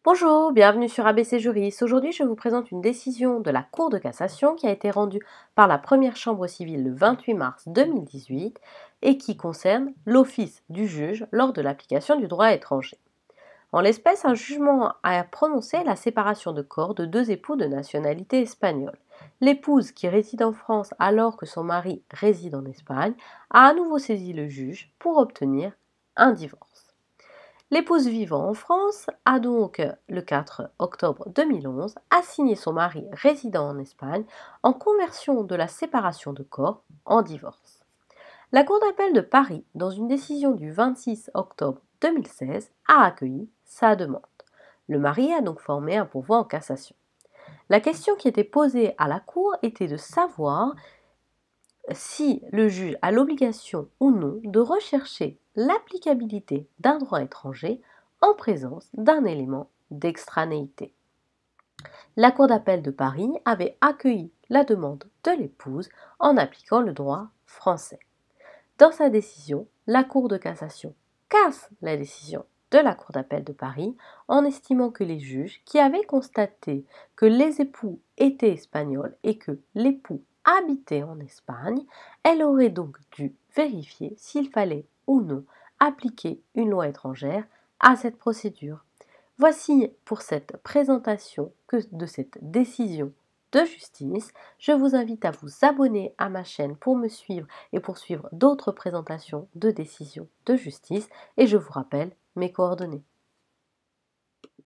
Bonjour, bienvenue sur ABC Juris. Aujourd'hui, je vous présente une décision de la Cour de cassation qui a été rendue par la première chambre civile le 28 mars 2018 et qui concerne l'office du juge lors de l'application du droit étranger. En l'espèce, un jugement a prononcé la séparation de corps de deux époux de nationalité espagnole. L'épouse qui réside en France alors que son mari réside en Espagne a à nouveau saisi le juge pour obtenir un divorce. L'épouse vivant en France a donc, le 4 octobre 2011, assigné son mari résidant en Espagne en conversion de la séparation de corps en divorce. La Cour d'appel de Paris, dans une décision du 26 octobre 2016, a accueilli sa demande. Le mari a donc formé un pourvoi en cassation. La question qui était posée à la Cour était de savoir si le juge a l'obligation ou non de rechercher l'applicabilité d'un droit étranger en présence d'un élément d'extranéité. La Cour d'appel de Paris avait accueilli la demande de l'épouse en appliquant le droit français. Dans sa décision, la Cour de cassation casse la décision de la Cour d'appel de Paris en estimant que les juges qui avaient constaté que les époux étaient espagnols et que l'époux habitait en Espagne, elle aurait donc dû vérifier s'il fallait ou non appliquer une loi étrangère à cette procédure. Voici pour cette présentation de cette décision de justice. Je vous invite à vous abonner à ma chaîne pour me suivre et pour suivre d'autres présentations de décisions de justice et je vous rappelle mes coordonnées.